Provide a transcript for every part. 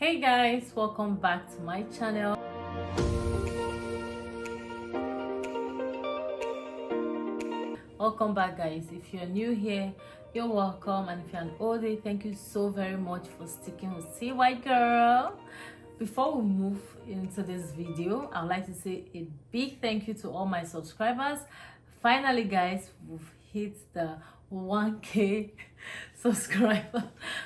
Hey guys, welcome back to my channel. Welcome back guys. If you're new here, you're welcome, and if you're an oldie, thank you so very much for sticking with See White Girl. Before we move into this video, I'd like to say a big thank you to all my subscribers. Finally guys, we've hit the 1K subscribers.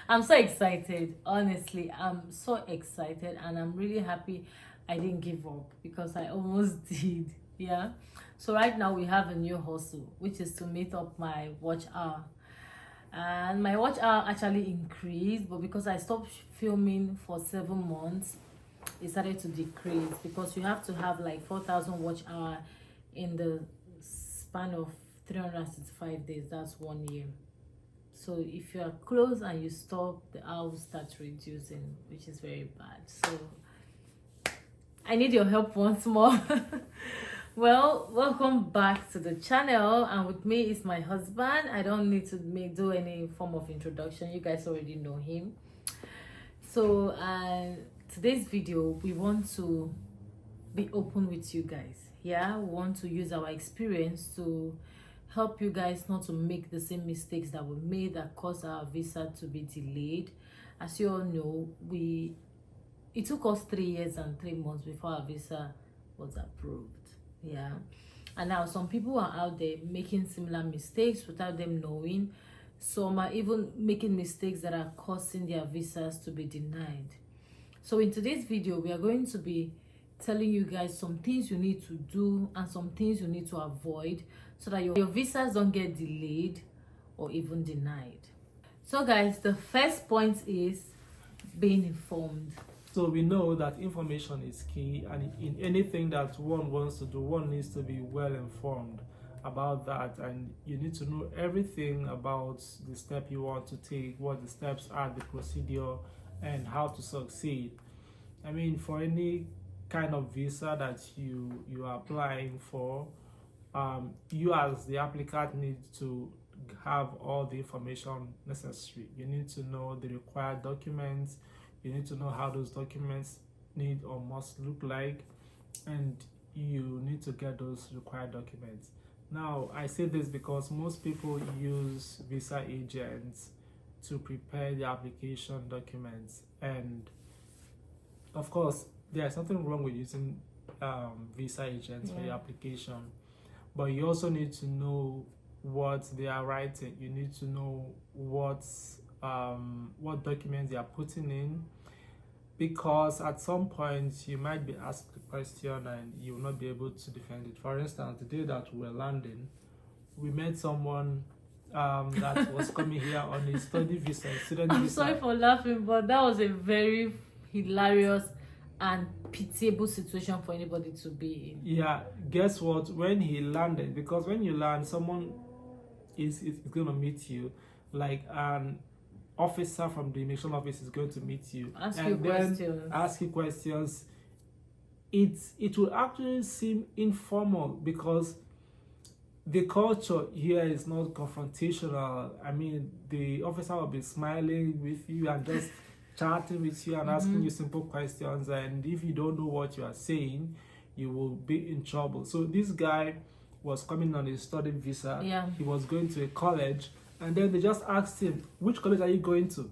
I'm so excited. Honestly, I'm so excited, and I'm really happy I didn't give up, because I almost did. Yeah, so right now we have a new hustle, which is to meet up my watch hour. And my watch hour actually increased, but because I stopped filming for 7 months, it started to decrease, because you have to have like 4,000 watch hour in the span of 365 days. That's 1 year. So if you are close and you stop, the hour will start reducing, which is very bad. So I need your help once more. Well, welcome back to the channel, and with me is my husband. I don't need to do any form of introduction, you guys already know him. So today's video, we want to be open with you guys. Yeah, we want to use our experience to help you guys not to make the same mistakes that we made that caused our visa to be delayed. As you all know, it took us 3 years and 3 months before our visa was approved. Yeah, and now some people are out there making similar mistakes without them knowing. Some are even making mistakes that are causing their visas to be denied. So in today's video, we are going to be telling you guys some things you need to do and some things you need to avoid, so that your visas don't get delayed or even denied. So guys, the first point is being informed. So we know that information is key, and in anything that one wants to do, one needs to be well informed about that, and you need to know everything about the step you want to take, what the steps are, the procedure, and how to succeed. I mean, for any kind of visa that you are applying for, you as the applicant need to have all the information necessary. You need to know the required documents. You need to know how those documents need or must look like, and you need to get those required documents. Now, I say this because most people use visa agents to prepare the application documents, and of course, there's nothing wrong with using visa agents for your application, but you also need to know what they are writing. You need to know what documents they are putting in, because at some point you might be asked a question and you will not be able to defend it. For instance, the day that we were landing, we met someone that was coming here on a study visa, student visa. I'm sorry for laughing, but that was a very hilarious and pitiable situation for anybody to be in. Yeah, guess what? When he landed, because when you land, someone is going to meet you, like an officer from the immigration office is going to meet you, ask you questions. It will actually seem informal, because the culture here is not confrontational. I mean, the officer will be smiling with you and just chatting with you and asking you simple questions, and if you don't know what you are saying, you will be in trouble. So this guy was coming on a study visa. Yeah, he was going to a college, and then they just asked him, which college are you going to?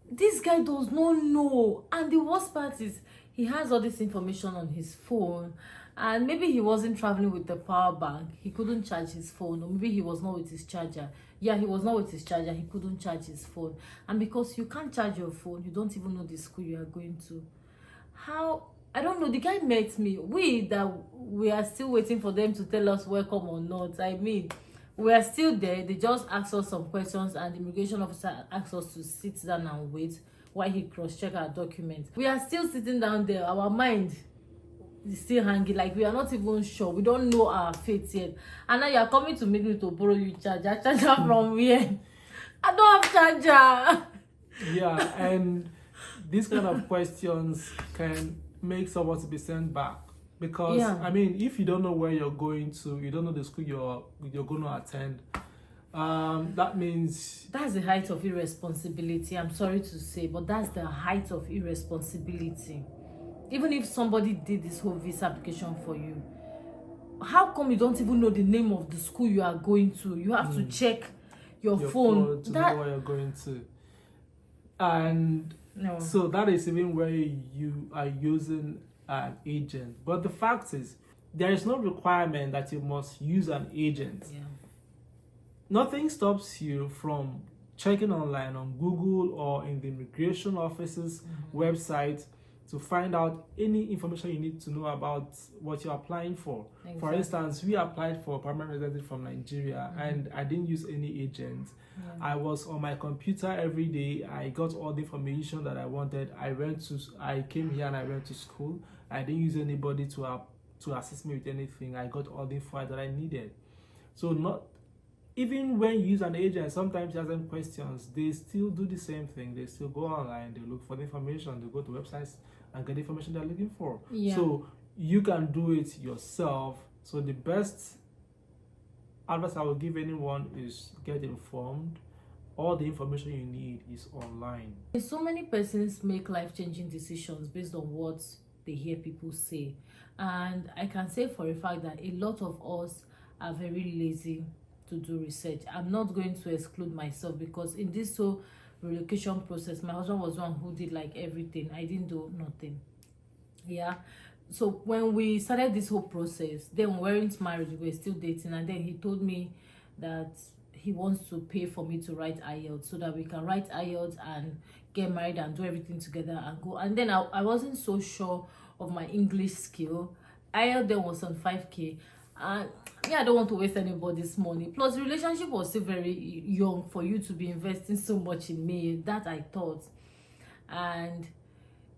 This guy does not know, and the worst part is he has all this information on his phone, and maybe he wasn't traveling with the power bank, he couldn't charge his phone, or maybe he was not with his charger. Yeah, he was not with his charger, he couldn't charge his phone. And because you can't charge your phone, you don't even know the school you are going to. How? I don't know. The guy met me. We are still waiting for them to tell us welcome or not. I mean, we are still there. They just asked us some questions, and the immigration officer asked us to sit down and wait while he cross-check our documents. We are still sitting down there. Our mind is still hanging, like we are not even sure. We don't know our fate yet. And now you are coming to meet me to borrow you charger. Charger from where? I don't have charger. Yeah, and these kind of questions can make someone to be sent back, because I mean, if you don't know where you're going to, you don't know the school you're going to attend, That means That's the height of irresponsibility. I'm sorry to say, but that's the height of irresponsibility. Even if somebody did this whole visa application for you, how come you don't even know the name of the school you are going to? You have to check your phone to know where you're going to. And no. So that is even where you are using an agent. But the fact is, there is no requirement that you must use an agent. Yeah. Nothing stops you from checking online on Google or in the immigration office's website to find out any information you need to know about what you're applying for. Exactly. For instance, we applied for permanent residency from Nigeria and I didn't use any agent. Yeah. I was on my computer every day. I got all the information that I wanted. I came here and I went to school. I didn't use anybody to assist me with anything. I got all the info that I needed. So even when you use an agent, sometimes you ask them questions, they still do the same thing. They still go online, they look for the information, they go to websites and get the information they're looking for. Yeah. So you can do it yourself. So the best advice I will give anyone is get informed. All the information you need is online. So many persons make life-changing decisions based on what they hear people say. And I can say for a fact that a lot of us are very lazy to do research. I'm not going to exclude myself because in this whole relocation process, my husband was one who did like everything. I didn't do nothing. Yeah. So when we started this whole process, then we weren't married, we were still dating, and then he told me that he wants to pay for me to write IELTS so that we can write IELTS and get married and do everything together and go. And then I wasn't so sure of my English skill. IELTS then was on 5K. And yeah, I don't want to waste anybody's money. Plus, the relationship was still very young for you to be investing so much in me. That I thought. And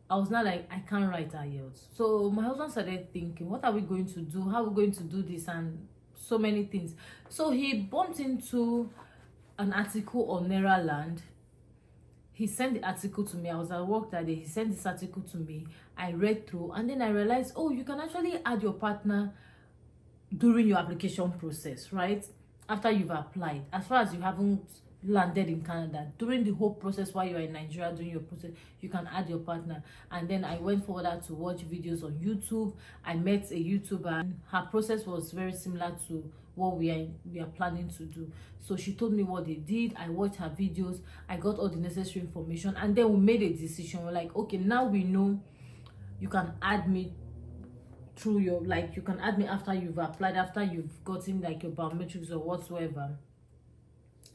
I was not like, I can't write IELTS. So my husband started thinking, what are we going to do? How are we going to do this? And so many things. So he bumped into an article on Neraland. He sent the article to me. I was at work that day. He sent this article to me. I read through. And then I realized, oh, you can actually add your partner during your application process, right? After you've applied, as far as you haven't landed in Canada, during the whole process while you're in Nigeria doing your process, you can add your partner. And then I went forward to watch videos on YouTube. I met a YouTuber and her process was very similar to what we are planning to do. So she told me what they did. I watched her videos. I got all the necessary information, and then we made a decision. We're like, okay, now we know you can add me through your, like, you can add me after you've applied, after you've gotten like your biometrics or whatsoever.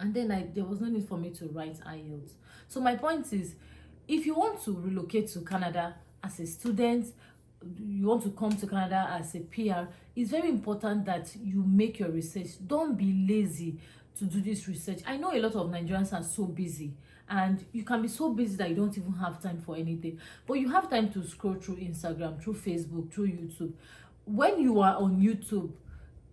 And then there was no need for me to write IELTS. So my point is, if you want to relocate to Canada as a student, you want to come to Canada as a PR, it's very important that you make your research. Don't be lazy to do this research. I know a lot of Nigerians are so busy, and you can be so busy that you don't even have time for anything, but you have time to scroll through Instagram, through Facebook, through YouTube. When you are on YouTube,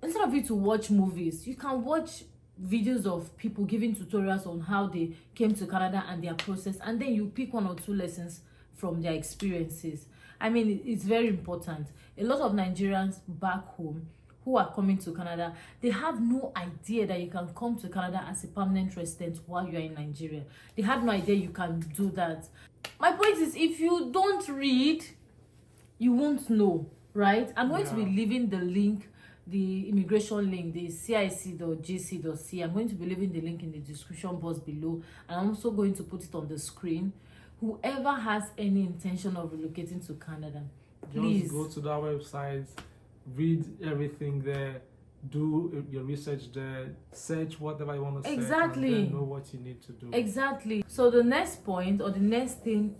instead of you to watch movies, you can watch videos of people giving tutorials on how they came to Canada and their process, and then you pick 1 or 2 lessons from their experiences. I mean, it's very important. A lot of Nigerians back home who are coming to Canada, they have no idea that you can come to Canada as a permanent resident while you're in Nigeria. They have no idea you can do that. My point is, if you don't read, you won't know, right? I'm going to be leaving the link, the immigration link, the cic.gc.ca. I'm going to be leaving the link in the description box below, and I'm also going to put it on the screen. Whoever has any intention of relocating to Canada, please just go to that website, read everything there, do your research there, search whatever you want to search, and then know what you need to do. Exactly. So the next point, or the next thing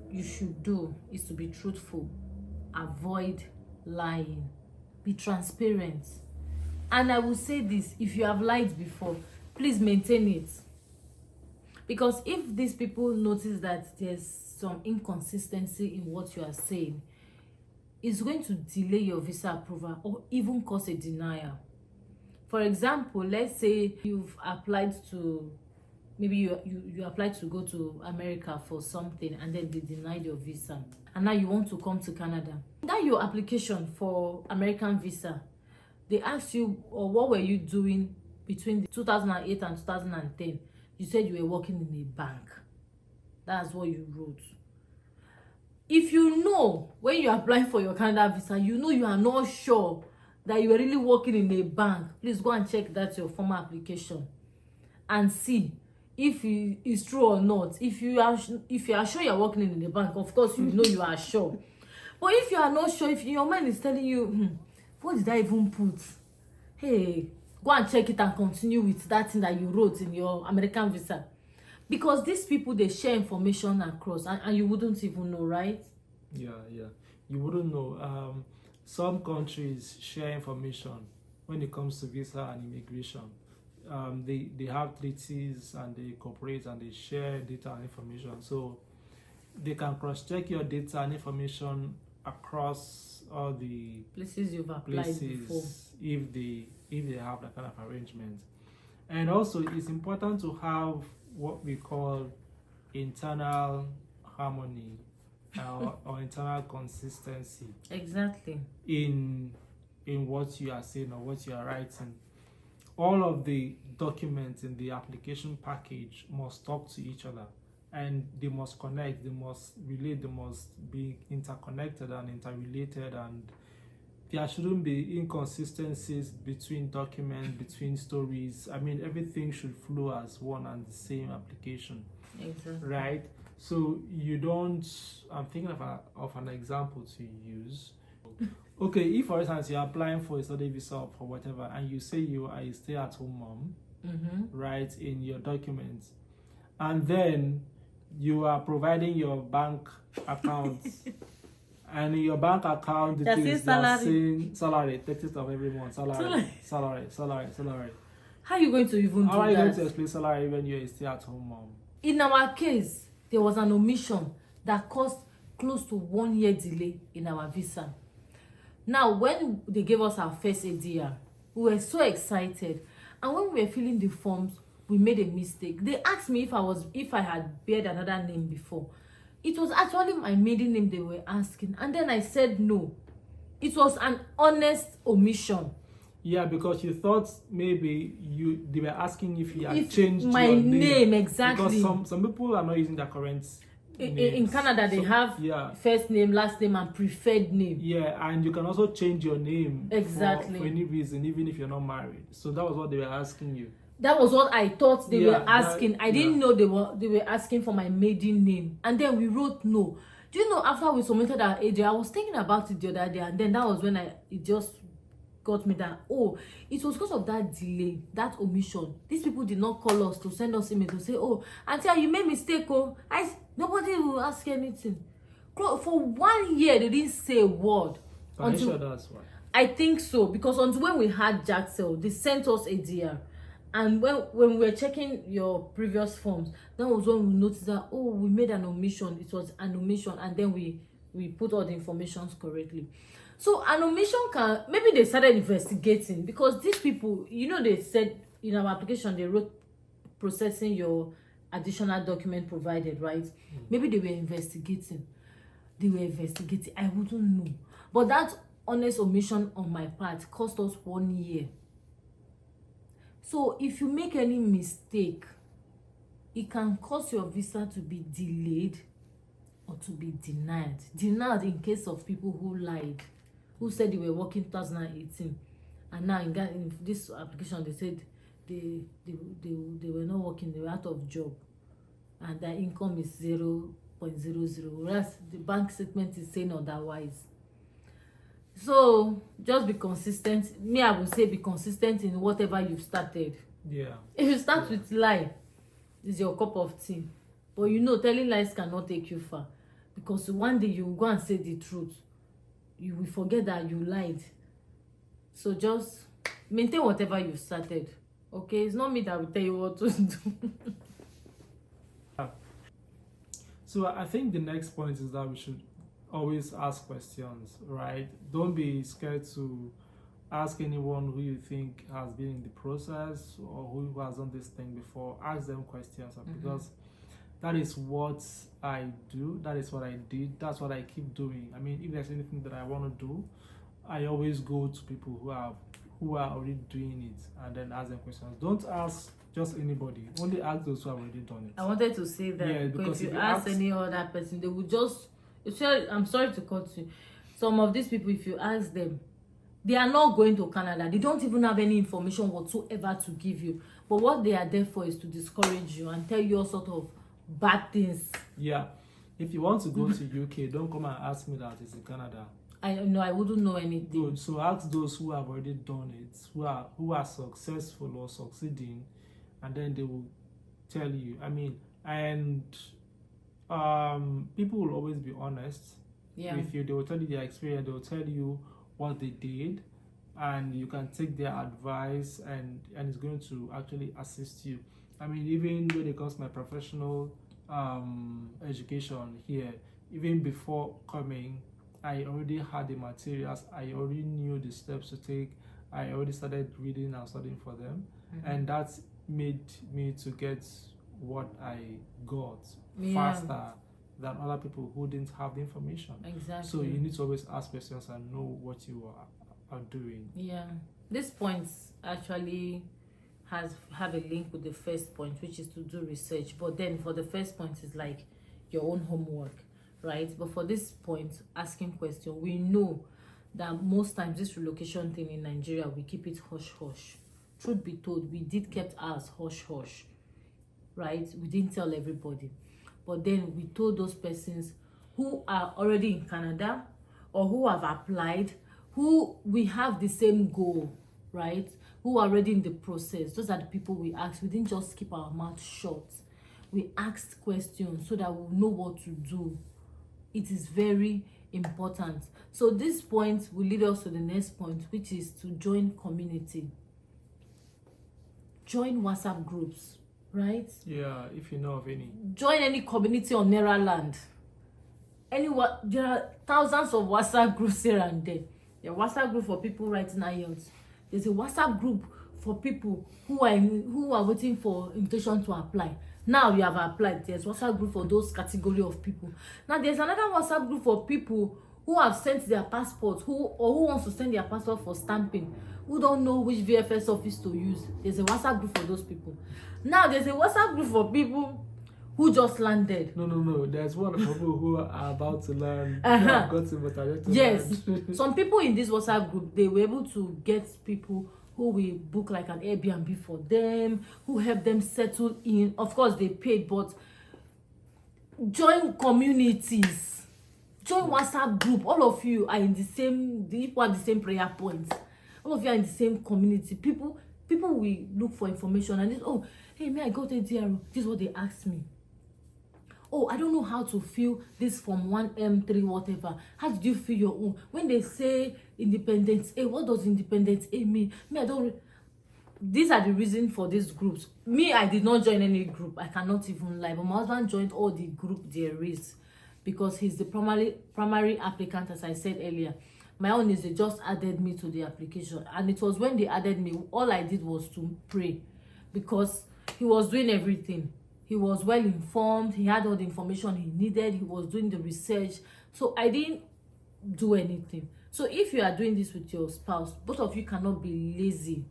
you should do, is to be truthful. Avoid lying. Be transparent. And I will say this, if you have lied before, please maintain it. Because if these people notice that there's some inconsistency in what you are saying, it's going to delay your visa approval or even cause a denial. For example, let's say you've applied to, maybe you applied to go to America for something, and then they denied your visa, and now you want to come to Canada. That your application for American visa, they asked you, or what were you doing between 2008 and 2010, you said you were working in a bank. That's what you wrote. If you know when you're applying for your Canada visa, you know you are not sure that you are really working in a bank, please go and check that your former application and see if it is true or not. If you are sure you're working in a bank, of course you know you are sure. But if you are not sure, if your mind is telling you, what did I even put? Hey, go and check it and continue with that thing that you wrote in your American visa. Because these people, they share information across, and you wouldn't even know, right? Yeah, you wouldn't know. Some countries share information when it comes to visa and immigration. They have treaties and they cooperate and they share data and information, so they can cross-check your data and information across all the places you've applied before, if they have that kind of arrangement. And also, it's important to have what we call internal harmony or internal consistency. Exactly. In what you are saying or what you are writing. All of the documents in the application package must talk to each other, and they must connect, they must relate, they must be interconnected and interrelated, and there shouldn't be inconsistencies between documents, between stories. I mean, everything should flow as one and the same application. Exactly. Right? So you don't, I'm thinking of an example to use. Okay, if for instance you're applying for a study visa or for whatever, and you say you are a stay-at-home mom, right, in your documents, and then you are providing your bank account, and in your bank account details are saying salary, 30th of every month, salary. How are you going to even do that? How are you going to explain salary when you're a stay-at-home mom? In our case, there was an omission that caused close to 1 year delay in our visa. Now, when they gave us our first ADR, we were so excited, and when we were filling the forms, we made a mistake. They asked me if I had bared another name before. It was actually my maiden name they were asking, and then I said no. It was an honest omission. Yeah, because you thought maybe they were asking if you had changed my your name. Exactly. Because some people are not using their current in Canada, they have first name, last name, and preferred name. Yeah, and you can also change your name exactly for any reason, even if you're not married. So that was what they were asking you. That was what I thought they were asking. I didn't know they were asking for my maiden name. And then we wrote no. Do you know, after we submitted our AJ, I was thinking about it the other day, and then that was when it just got me that, oh, it was because of that delay, that omission. These people did not call us to send us email to say, oh, Auntie, you made mistake, oh. Nobody will ask anything. For 1 year, they didn't say a word. Are you sure that's why? I think so, because until when we had Xoxo, they sent us a DR. And when we were checking your previous forms, that was when we noticed that, oh, we made an omission. It was an omission, and then we put all the information correctly. So an omission can, maybe they started investigating, because these people, you know, they said in our application, they wrote processing your additional document provided, right? Maybe they were investigating. I wouldn't know. But that honest omission on my part cost us 1 year. So if you make any mistake, it can cause your visa to be delayed or to be denied. Denied in case of people who lied, who said they were working 2018, and now in this application they said they were not working, they were out of job, and their income is 0.00, whereas the bank statement is saying otherwise. So just be consistent. Me, I will say be consistent in whatever you've started. Yeah. If you start with lie, it's your cup of tea. But you know, telling lies cannot take you far, because one day you will go and say the truth. You will forget that you lied. So just maintain whatever you started. Okay, it's not me that will tell you what to do. So I think the next point is that we should always ask questions, right? Don't be scared to ask anyone who you think has been in the process or who has done this thing before. Ask them questions, because that is what I do, that is what I did, that's what I keep doing. I mean, if there's anything that I want to do, I always go to people who are already doing it and then ask them questions. Don't ask just anybody. Only ask those who have already done it. I wanted to say that. Yeah, because if you ask any other person, they would just. I'm sorry to cut you. Some of these people, if you ask them, they are not going to Canada. They don't even have any information whatsoever to give you. But what they are there for is to discourage you and tell you all sort of bad things. Yeah. If you want to go to UK, don't come and ask me that it's in Canada. I wouldn't know anything. Good. So ask those who have already done it, who are successful or succeeding, and then they will tell you. I mean, and people will always be honest with you. They will tell you their experience. They will tell you what they did, and you can take their advice, and it's going to actually assist you. I mean, even when it comes to my professional education here, even before coming, I already had the materials. I already knew the steps to take. I already started reading and studying for them, and that made me to get what I got faster than other people who didn't have the information. Exactly. So you need to always ask questions and know what you are doing. Yeah. This point actually have a link with the first point, which is to do research. But then for the first point is like your own homework, right? But for this point, asking question, we know that most times this relocation thing in Nigeria, we keep it hush hush. Truth be told, we did kept ours hush hush, right? We didn't tell everybody. But then we told those persons who are already in Canada or who have applied, who we have the same goal, right? Who are already in the process. Those are the people we asked. We didn't just keep our mouth shut. We asked questions so that we'll know what to do. It is very important. So this point will lead us to the next point, which is to join community. Join WhatsApp groups, right? Yeah, if you know of any. Join any community on Neraland. There are thousands of WhatsApp groups here and there. There are WhatsApp group for people writing IELTS. There's a WhatsApp group for people who are waiting for invitation to apply. Now you have applied. There's WhatsApp group for those category of people. Now there's another WhatsApp group for people who have sent their passports, who wants to send their passport for stamping, who don't know which VFS office to use. There's a WhatsApp group for those people. Now there's a WhatsApp group for people who just landed. No. There's one of people who are about to learn. Who have gotten but are yet to learn. Some people in this WhatsApp group, they were able to get people who will book like an Airbnb for them, who help them settle in. Of course, they paid, but join communities. Join WhatsApp group. All of you are in the same, people have the same prayer points. All of you are in the same community. People will look for information and this, oh, hey, I got a DRO. This is what they asked me. Oh, I don't know how to fill this from 1M3 whatever. How did you fill your own? When they say independence A, what does independence A mean? I don't. These are the reasons for these groups. I did not join any group. I cannot even lie. But my husband joined all the group there is, because he's the primary applicant, as I said earlier. My own is they just added me to the application, and it was when they added me, all I did was to pray, because he was doing everything. He was well informed. He had all the information he needed. He was doing the research. So I didn't do anything. So if you are doing this with your spouse, both of you cannot be lazy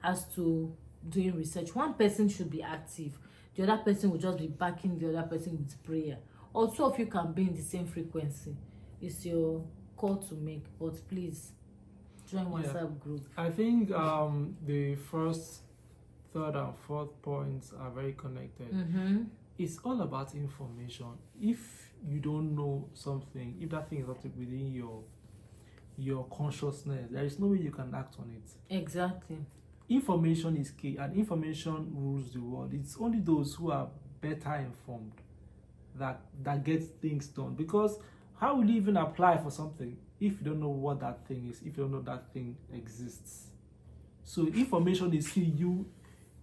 as to doing research. One person should be active. The other person will just be backing the other person with prayer. Or two of you can be in the same frequency. It's your call to make. But please, join WhatsApp group. I think the first, third and fourth points are very connected. It's all about information. If you don't know something, if that thing is not within your consciousness, there is no way you can act on it. Exactly. Information is key, and information rules the world. It's only those who are better informed that get things done. Because how will you even apply for something if you don't know what that thing is, if you don't know that thing exists? So information is key.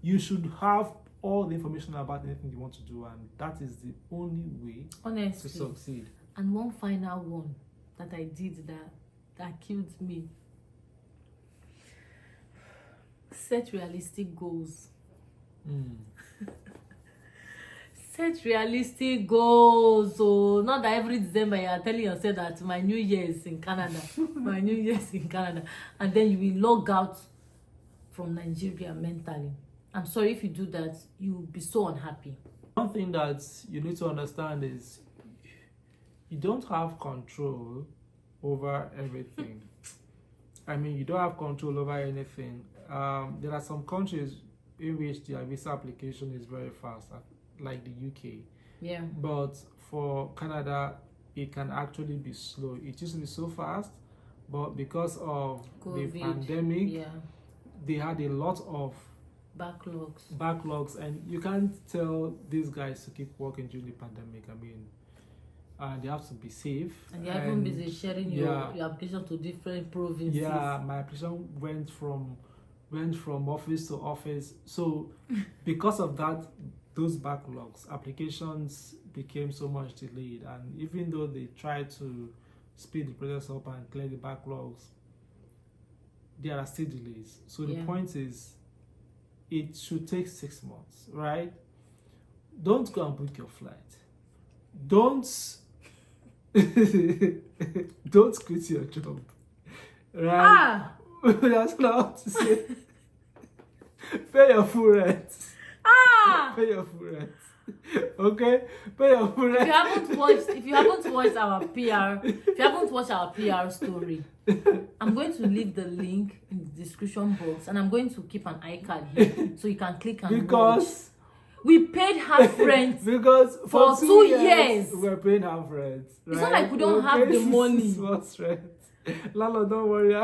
You should have all the information about anything you want to do, and that is the only way to succeed. And one final one that I did that killed me. Set realistic goals. Set realistic goals. So not that every December you are telling yourself that my new year is in Canada. My new year is in Canada. And then you will log out from Nigeria mentally. I'm sorry, if you do that, you'll be so unhappy. One thing that you need to understand is you don't have control over everything. I mean, you don't have control over anything. There are some countries in which their visa application is very fast, like the UK. Yeah. But for Canada, it can actually be slow. It used to be so fast, but because of COVID, the pandemic, yeah, they had a lot of backlogs, and you can't tell these guys to keep working during the pandemic. I mean, they have to be safe. And you haven't busy sharing your application to different provinces. Yeah, my application went from office to office. So because of that, those backlogs, applications became so much delayed. And even though they tried to speed the process up and clear the backlogs, there are still delays. So the point is, it should take 6 months, right? Don't go and book your flight. Don't quit your job, right? That's what I have to say. Pay your full rent. Pay your full rent. Okay? Pay your full rent. If you haven't watched our PR story, I'm going to leave the link in the description box, and I'm going to keep an iCard here so you can click and watch. We paid half rent because for 2 years. We're paying half rent. Right? It's not like we don't have the money. What's rent? Landlord, don't worry.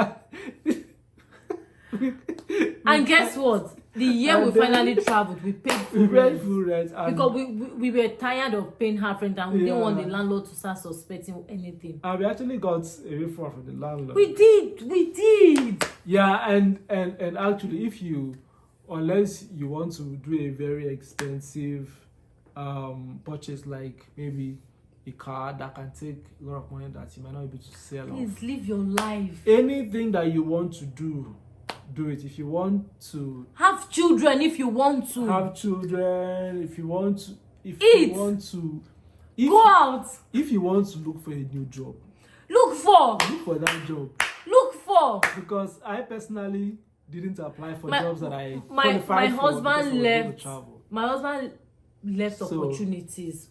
And guess what? The year we finally traveled, we paid full rent. Because we were tired of paying half rent, and we didn't want the landlord to start suspecting anything. And we actually got a refund from the landlord. We did. Yeah, and actually, unless you want to do a very expensive purchase, like maybe a car that can take a lot of money that you might not be able to sell. Please live your life. Anything that you want to do it. If you want to have children, if you want to go out, if you want to look for a new job, look for that job. Because I personally didn't apply for jobs that I qualified for. My husband left opportunities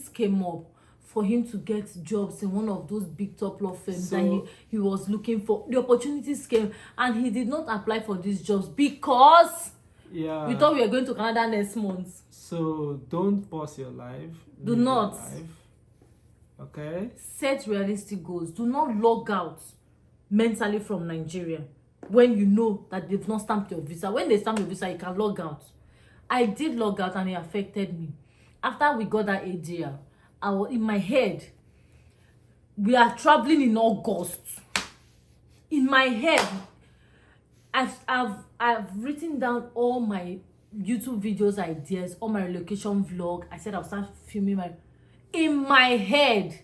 came up for him to get jobs in one of those big top law firms that he was looking for. The opportunities came, and he did not apply for these jobs because we thought we were going to Canada next month. So don't pause your life. Do not. Okay? Set realistic goals. Do not log out mentally from Nigeria when you know that they've not stamped your visa. When they stamp your visa, you can log out. I did log out, and it affected me. After we got that ADR, in my head, we are traveling in August. In my head, I've written down all my YouTube videos ideas, all my relocation vlog. I said I'll start filming in my head.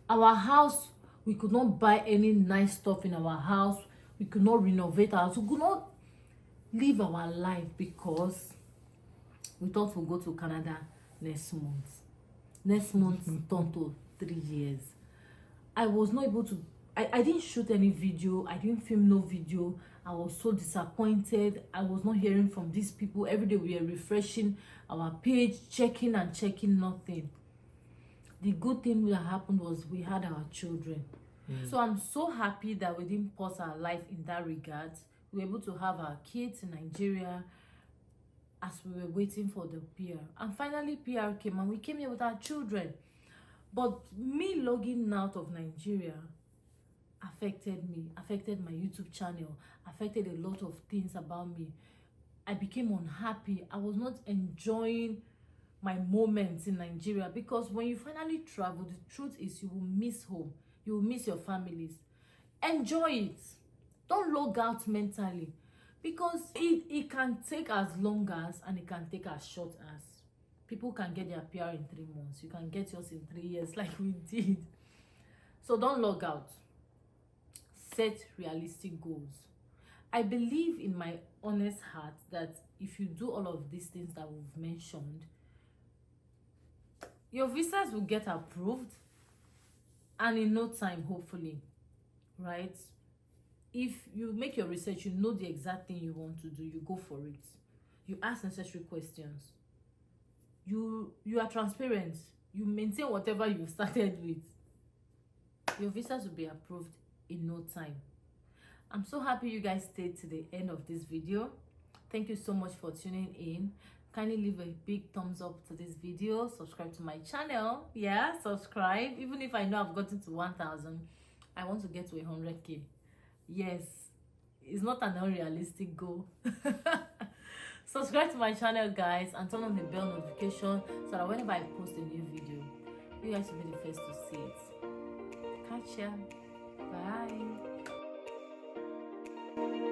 Our house, we could not buy any nice stuff in our house. We could not renovate our house. We could not live our life because we thought we'll go to Canada next month. Next month turned to 3 years. I was not able to. I didn't shoot any video. I didn't film no video. I was so disappointed. I was not hearing from these people. Every day we were refreshing our page, checking, nothing. The good thing that happened was we had our children. So I'm so happy that we didn't pause our life in that regard. We were able to have our kids in Nigeria as we were waiting for the PR. And finally PR came, and we came here with our children. But me logging out of Nigeria affected me, affected my YouTube channel, affected a lot of things about me. I became unhappy. I was not enjoying my moments in Nigeria, because when you finally travel, the truth is you will miss home. You will miss your families. Enjoy it. Don't log out mentally, because it can take as long as, and it can take as short as. People can get their PR in 3 months. You can get yours in 3 years like we did. So don't log out. Set realistic goals. I believe in my honest heart that if you do all of these things that we've mentioned, your visas will get approved, and in no time, hopefully, right? if you make your research, you know the exact thing you want to do, you go for it. You ask necessary questions. You are transparent. You maintain whatever you started with. Your visas will be approved in no time. I'm so happy you guys stayed to the end of this video. Thank you so much for tuning in. Kindly leave a big thumbs up to this video. Subscribe to my channel. Yeah, subscribe. Even if I know I've gotten to 1,000, I want to get to 100k. Yes, it's not an unrealistic goal. Subscribe to my channel, guys, and turn on the bell notification so that whenever I post a new video, you guys will be the first to see it. Catch ya. Bye.